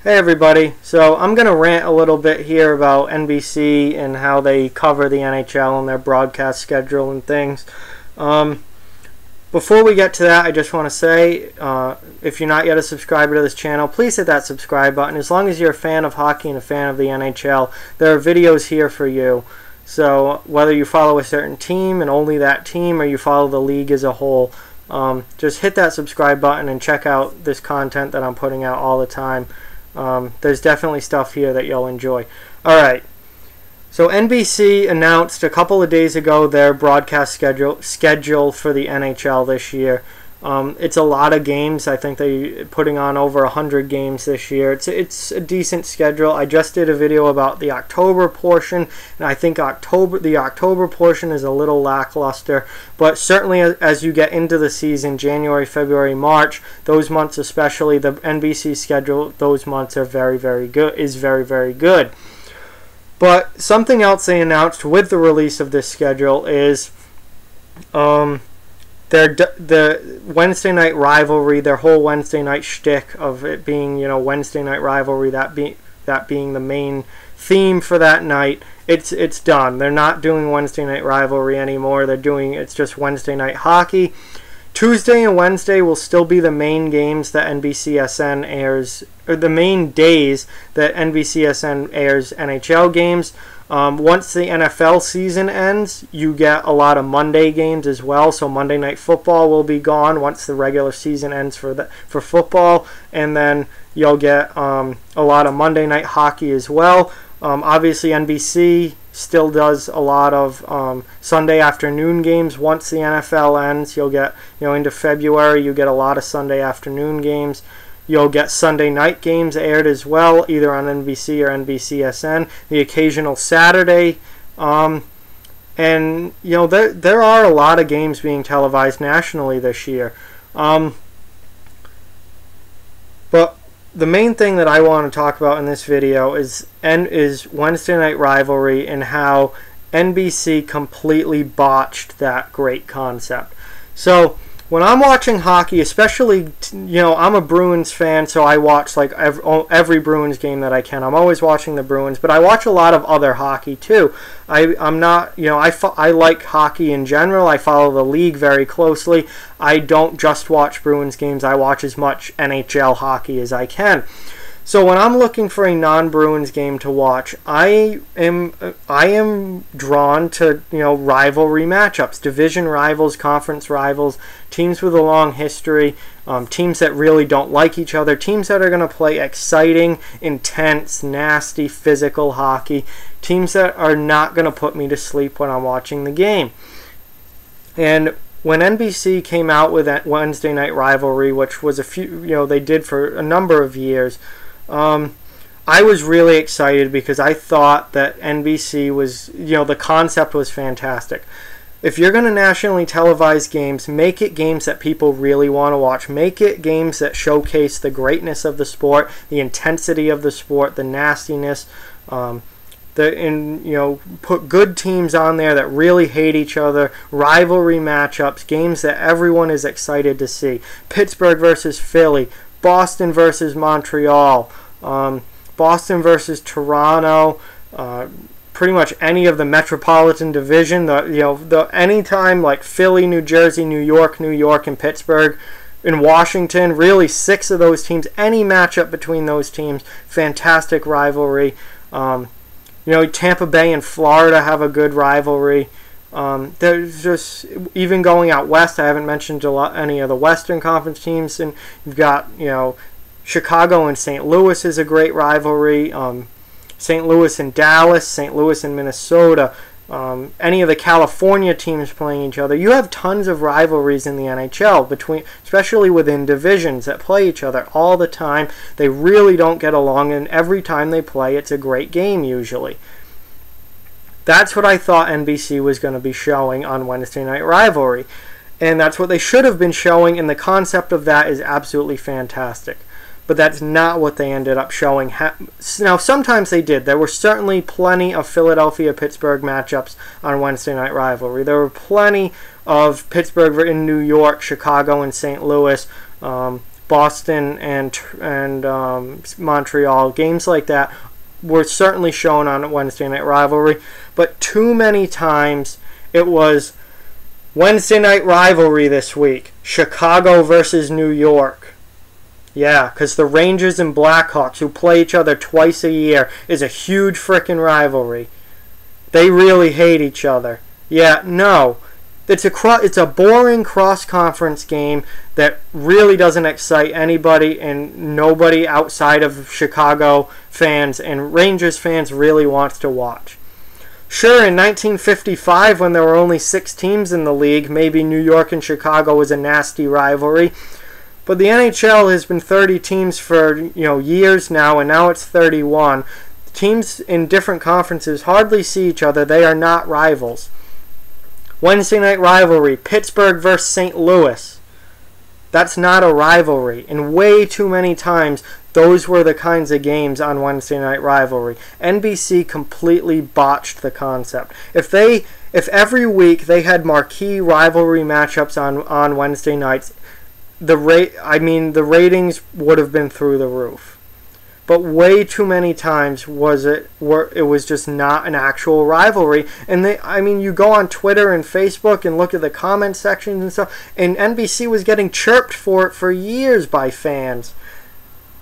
Hey everybody, so I'm going to rant a little bit here about NBC and how they cover the NHL and their broadcast schedule and things. Before we get to that, I just want to say, if you're not yet a subscriber to this channel, please hit that subscribe button. As long as you're a fan of hockey and a fan of the NHL, there are videos here for you. So whether you follow a certain team and only that team, or you follow the league as a whole, just hit that subscribe button and check out this content that I'm putting out all the time. There's definitely stuff here that you'll enjoy. Alright, so NBC announced a couple of days ago their broadcast schedule for the NHL this year. It's a lot of games. I think they're putting on over 100 games this year. It's a decent schedule. I just did a video about the October portion, and I think the October portion is a little lackluster. But certainly as you get into the season, January, February, March, those months especially, the NBC schedule, those months are very, very good. But something else they announced with the release of this schedule is the Wednesday Night Rivalry, their whole Wednesday night shtick of it being, Wednesday Night Rivalry, that being the main theme for that night. It's done. They're not doing Wednesday Night Rivalry anymore. It's just Wednesday Night Hockey. Tuesday and Wednesday will still be the main games that NBCSN airs, or the main days that NBCSN airs NHL games. Once the NFL season ends, you get a lot of Monday games as well. So Monday Night Football will be gone once the regular season ends for football, and then you'll get a lot of Monday Night Hockey as well. Obviously, NBC still does a lot of Sunday afternoon games. Once the NFL ends, you'll get into February, you get a lot of Sunday afternoon games. You'll get Sunday night games aired as well, either on NBC or NBCSN. The occasional Saturday, and there are a lot of games being televised nationally this year. But the main thing that I want to talk about in this video is Wednesday Night Rivalry and how NBC completely botched that great concept. So when I'm watching hockey, especially, I'm a Bruins fan, so I watch like every Bruins game that I can. I'm always watching the Bruins, but I watch a lot of other hockey too. I'm not, I like hockey in general. I follow the league very closely. I don't just watch Bruins games. I watch as much NHL hockey as I can. So when I'm looking for a non-Bruins game to watch, I am drawn to rivalry matchups, division rivals, conference rivals, teams with a long history, teams that really don't like each other, teams that are going to play exciting, intense, nasty, physical hockey, teams that are not going to put me to sleep when I'm watching the game. And when NBC came out with that Wednesday Night Rivalry, which was they did for a number of years, I was really excited because I thought that NBC was, the concept was fantastic. If you're going to nationally televise games, make it games that people really want to watch. Make it games that showcase the greatness of the sport, the intensity of the sport, the nastiness, put good teams on there that really hate each other, rivalry matchups, games that everyone is excited to see. Pittsburgh versus Philly, Boston versus Montreal, Boston versus Toronto, pretty much any of the metropolitan division. Anytime like Philly, New Jersey, New York, and Pittsburgh, in Washington, really 6 of those teams. Any matchup between those teams, fantastic rivalry. Tampa Bay and Florida have a good rivalry. There's just, even going out west, I haven't mentioned any of the Western Conference teams, and you've got, Chicago and St. Louis is a great rivalry, St. Louis and Dallas, St. Louis and Minnesota, any of the California teams playing each other. You have tons of rivalries in the NHL, especially within divisions that play each other all the time. They really don't get along, and every time they play, it's a great game usually. That's what I thought NBC was going to be showing on Wednesday Night Rivalry. And that's what they should have been showing, and the concept of that is absolutely fantastic. But that's not what they ended up showing. Now, sometimes they did. There were certainly plenty of Philadelphia-Pittsburgh matchups on Wednesday Night Rivalry. There were plenty of Pittsburgh in New York, Chicago, and St. Louis, Boston and Montreal. Games like that were certainly shown on Wednesday Night Rivalry, but too many times it was Wednesday Night Rivalry this week, Chicago versus New York. Yeah, because the Rangers and Blackhawks, who play each other twice a year, is a huge frickin' rivalry. They really hate each other. Yeah, no. It's a boring cross-conference game that really doesn't excite anybody, and nobody outside of Chicago fans and Rangers fans really wants to watch. Sure, in 1955, when there were only 6 teams in the league, maybe New York and Chicago was a nasty rivalry. But the NHL has been 30 teams for years now, and now it's 31. Teams in different conferences hardly see each other. They are not rivals. Wednesday Night Rivalry, Pittsburgh versus St. Louis. That's not a rivalry. And way too many times, those were the kinds of games on Wednesday Night Rivalry. NBC completely botched the concept. If every week they had marquee rivalry matchups on Wednesday nights, the ratings would have been through the roof. But way too many times it was just not an actual rivalry. And you go on Twitter and Facebook and look at the comment sections and stuff, and NBC was getting chirped for it for years by fans.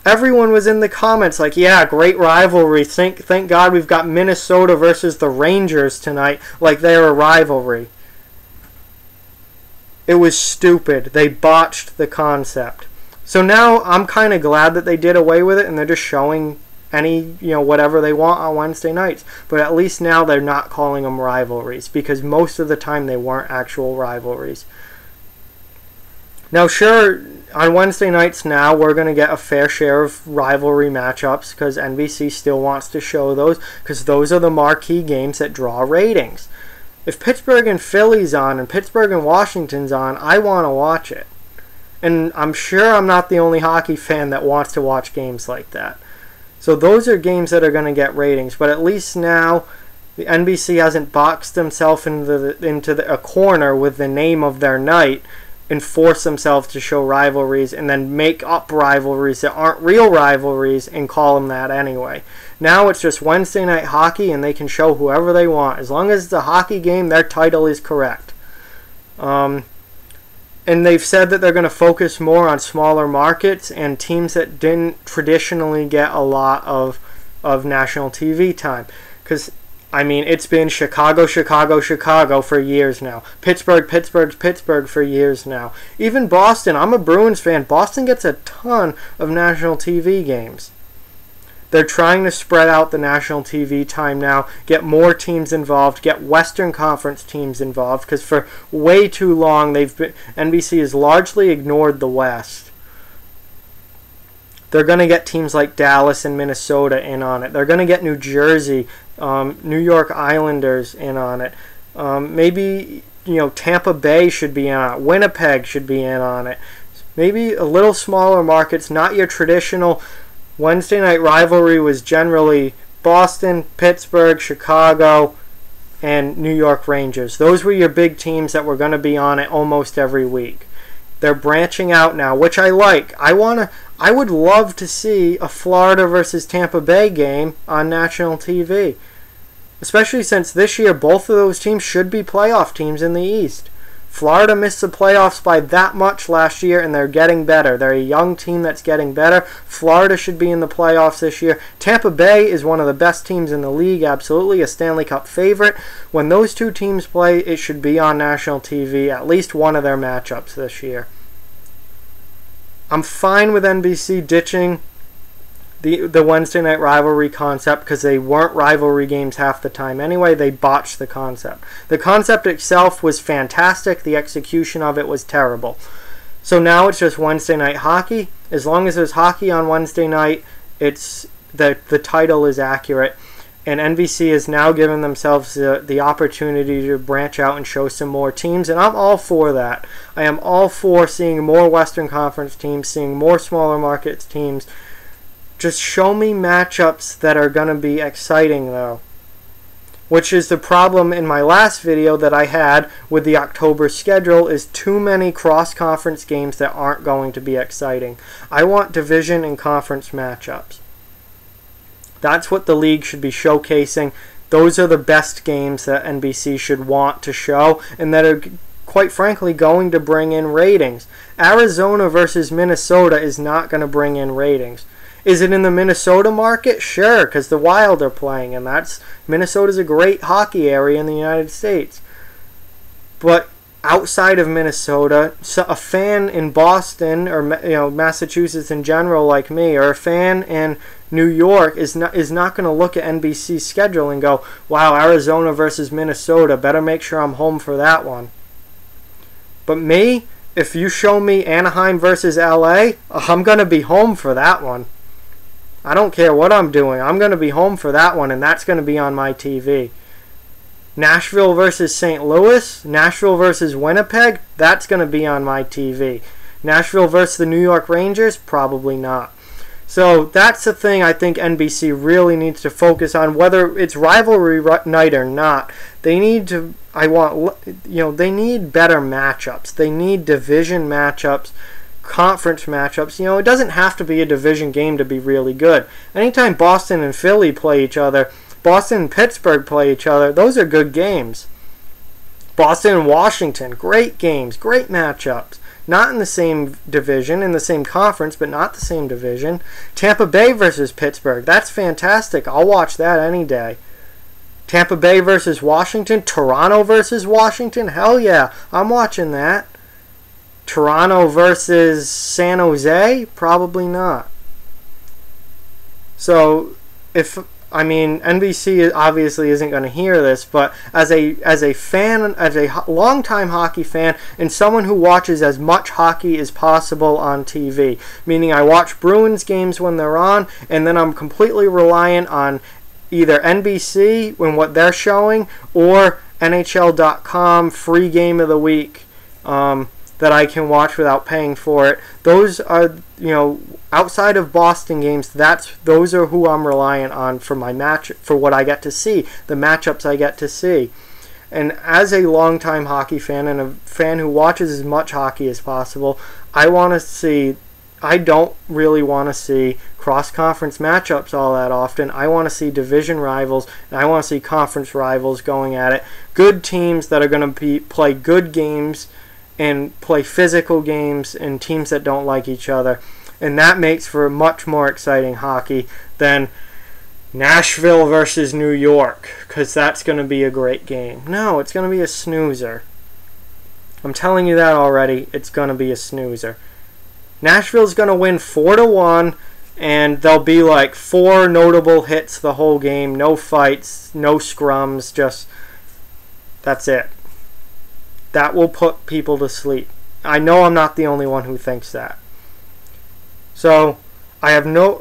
Everyone was in the comments like, yeah, great rivalry. Thank God we've got Minnesota versus the Rangers tonight, like they're a rivalry. It was stupid. They botched the concept. So now I'm kind of glad that they did away with it and they're just showing whatever they want on Wednesday nights. But at least now they're not calling them rivalries, because most of the time they weren't actual rivalries. Now, sure, on Wednesday nights now we're going to get a fair share of rivalry matchups because NBC still wants to show those, because those are the marquee games that draw ratings. If Pittsburgh and Philly's on and Pittsburgh and Washington's on, I want to watch it. And I'm sure I'm not the only hockey fan that wants to watch games like that. So those are games that are going to get ratings. But at least now the NBC hasn't boxed themselves into a corner with the name of their night and force themselves to show rivalries and then make up rivalries that aren't real rivalries and call them that anyway. Now it's just Wednesday night hockey, and they can show whoever they want. As long as it's a hockey game, their title is correct. And they've said that they're going to focus more on smaller markets and teams that didn't traditionally get a lot of national TV time. Because, it's been Chicago, Chicago, Chicago for years now. Pittsburgh, Pittsburgh, Pittsburgh for years now. Even Boston. I'm a Bruins fan. Boston gets a ton of national TV games. They're trying to spread out the national TV time now, get more teams involved, get Western Conference teams involved, because for way too long NBC has largely ignored the West. They're going to get teams like Dallas and Minnesota in on it. They're going to get New Jersey, New York Islanders in on it. Maybe Tampa Bay should be in on it. Winnipeg should be in on it. Maybe a little smaller markets, not your traditional. Wednesday Night Rivalry was generally Boston, Pittsburgh, Chicago, and New York Rangers. Those were your big teams that were going to be on it almost every week. They're branching out now, which I like. I would love to see a Florida versus Tampa Bay game on national TV. Especially since this year both of those teams should be playoff teams in the East. Florida missed the playoffs by that much last year, and they're getting better. They're a young team that's getting better. Florida should be in the playoffs this year. Tampa Bay is one of the best teams in the league, absolutely a Stanley Cup favorite. When those two teams play, it should be on national TV, at least one of their matchups this year. I'm fine with NBC ditching the Wednesday Night Rivalry concept, because they weren't rivalry games half the time anyway. They botched the concept. The concept itself was fantastic. The execution of it was terrible. So now it's just Wednesday night hockey. As long as there's hockey on Wednesday night, the title is accurate. And NBC has now given themselves the opportunity to branch out and show some more teams, and I'm all for that. I am all for seeing more Western Conference teams, seeing more smaller markets teams. Just show me matchups that are going to be exciting, though. which is the problem in my last video that I had with the October schedule, is too many cross-conference games that aren't going to be exciting. I want division and conference matchups. That's what the league should be showcasing. Those are the best games that NBC should want to show, and that are, quite frankly, going to bring in ratings. Arizona versus Minnesota is not going to bring in ratings. Is it in the Minnesota market? Sure, because the Wild are playing, and Minnesota's a great hockey area in the United States. But outside of Minnesota, a fan in Boston or Massachusetts in general, like me, or a fan in New York is not going to look at NBC's schedule and go, "Wow, Arizona versus Minnesota, better make sure I'm home for that one." But me, if you show me Anaheim versus LA, I'm going to be home for that one. I don't care what I'm doing. I'm going to be home for that one, and that's going to be on my TV. Nashville versus St. Louis, Nashville versus Winnipeg, that's going to be on my TV. Nashville versus the New York Rangers, probably not. So that's the thing I think NBC really needs to focus on, whether it's rivalry night or not. They need to, they need better matchups. They need division matchups, conference matchups. It doesn't have to be a division game to be really good. Anytime Boston and Philly play each other, Boston and Pittsburgh play each other, those are good games. Boston and Washington, great games, great matchups. Not in the same division, in the same conference, but not the same division. Tampa Bay versus Pittsburgh, that's fantastic. I'll watch that any day. Tampa Bay versus Washington, Toronto versus Washington, hell yeah, I'm watching that. Toronto versus San Jose, probably not. So, NBC obviously isn't going to hear this, but as a fan, as a longtime hockey fan, and someone who watches as much hockey as possible on TV, meaning I watch Bruins games when they're on, and then I'm completely reliant on either NBC when what they're showing, or NHL.com free game of the week that I can watch without paying for it. Those are, outside of Boston games, those are who I'm reliant on for my match, for what I get to see, the matchups I get to see. And as a longtime hockey fan and a fan who watches as much hockey as possible, I don't really want to see cross-conference matchups all that often. I want to see division rivals, and I want to see conference rivals going at it. Good teams that are going to play good games and play physical games, and teams that don't like each other. And that makes for much more exciting hockey than Nashville versus New York, because that's going to be a great game. No, it's going to be a snoozer. I'm telling you that already. It's going to be a snoozer. Nashville's going to win 4-1, and there'll be like 4 notable hits the whole game. No fights, no scrums, just that's it. That will put people to sleep. I know I'm not the only one who thinks that. So, I have no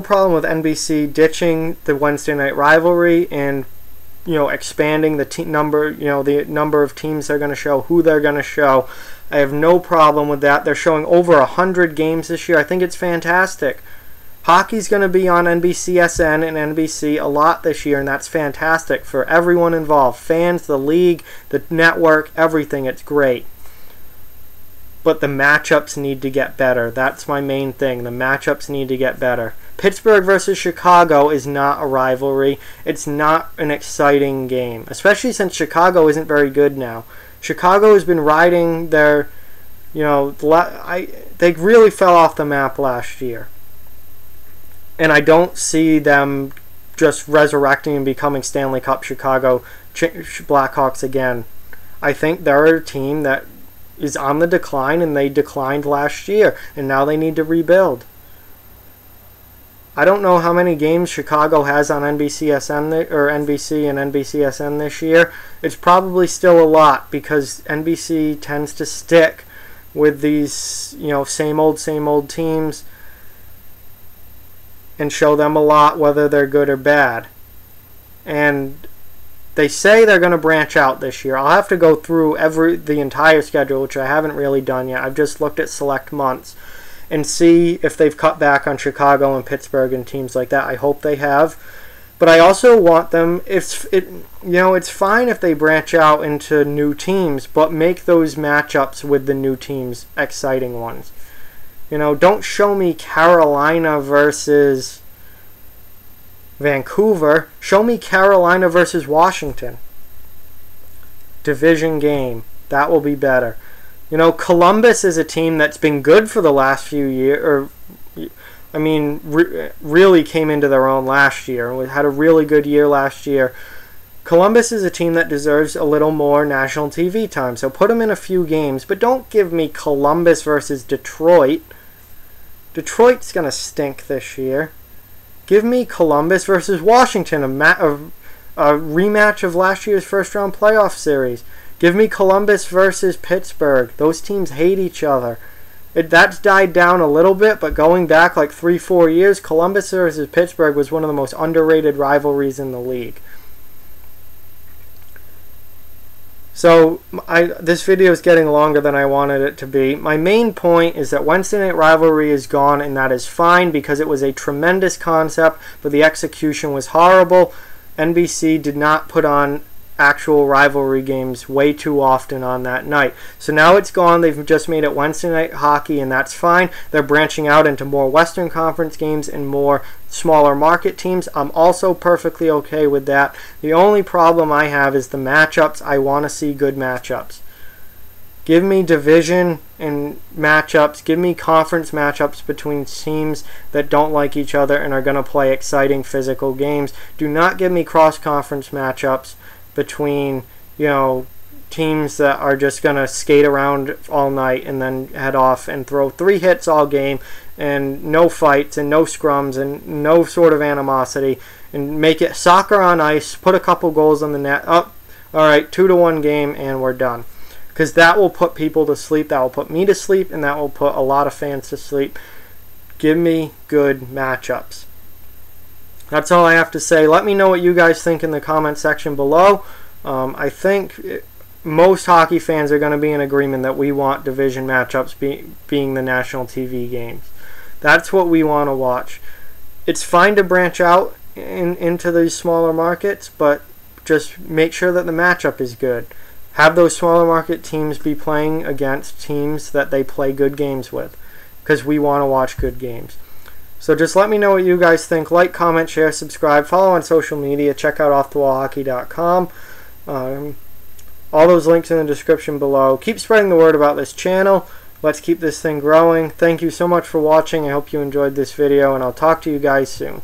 problem with NBC ditching the Wednesday night rivalry and, expanding the number of teams they're going to show, who they're going to show. I have no problem with that. They're showing over 100 games this year. I think it's fantastic. Hockey's going to be on NBCSN and NBC a lot this year, and that's fantastic for everyone involved. Fans, the league, the network, everything. It's great. But the matchups need to get better. That's my main thing. The matchups need to get better. Pittsburgh versus Chicago is not a rivalry. It's not an exciting game, especially since Chicago isn't very good now. Chicago has been riding their, they really fell off the map last year. And I don't see them just resurrecting and becoming Stanley Cup Chicago Blackhawks again. I think they're a team that is on the decline, and they declined last year, and now they need to rebuild. I don't know how many games Chicago has on NBCSN or NBC and NBCSN this year. It's probably still a lot, because NBC tends to stick with these, same old teams and show them a lot, whether they're good or bad. And they say they're going to branch out this year. I'll have to go through the entire schedule, which I haven't really done yet. I've just looked at select months and see if they've cut back on Chicago and Pittsburgh and teams like that. I hope they have. But I also want them, it's fine if they branch out into new teams, but make those matchups with the new teams exciting ones. Don't show me Carolina versus Vancouver. Show me Carolina versus Washington. Division game. That will be better. Columbus is a team that's been good for the last few years, really came into their own last year and had a really good year last year. Columbus is a team that deserves a little more national TV time, so put them in a few games, but don't give me Columbus versus Detroit. Detroit's going to stink this year. Give me Columbus versus Washington, a rematch of last year's first-round playoff series. Give me Columbus versus Pittsburgh. Those teams hate each other. That's died down a little bit, but going back like 3-4 years, Columbus versus Pittsburgh was one of the most underrated rivalries in the league. So this video is getting longer than I wanted it to be. My main point is that Wednesday Night Rivalry is gone, and that is fine because it was a tremendous concept, but the execution was horrible. NBC did not put on actual rivalry games way too often on that night. So now it's gone. They've just made it Wednesday night hockey, and that's fine. They're branching out into more Western Conference games and more smaller market teams. I'm also perfectly okay with that. The only problem I have is the matchups. I want to see good matchups. Give me division and matchups. Give me conference matchups between teams that don't like each other and are going to play exciting physical games. Do not give me cross-conference matchups between, teams that are just going to skate around all night and then head off and throw 3 hits all game and no fights and no scrums and no sort of animosity, and make it soccer on ice, put a couple goals on the net, all right, 2-1 game, and we're done. Because that will put people to sleep, that will put me to sleep, and that will put a lot of fans to sleep. Give me good matchups. That's all I have to say. Let me know what you guys think in the comment section below. I think most hockey fans are going to be in agreement that we want division matchups being the national TV games. That's what we want to watch. It's fine to branch out into these smaller markets, but just make sure that the matchup is good. Have those smaller market teams be playing against teams that they play good games with, because we want to watch good games. So just let me know what you guys think. Like, comment, share, subscribe, follow on social media, check out offthewallhockey.com. All those links in the description below. Keep spreading the word about this channel. Let's keep this thing growing. Thank you so much for watching. I hope you enjoyed this video, and I'll talk to you guys soon.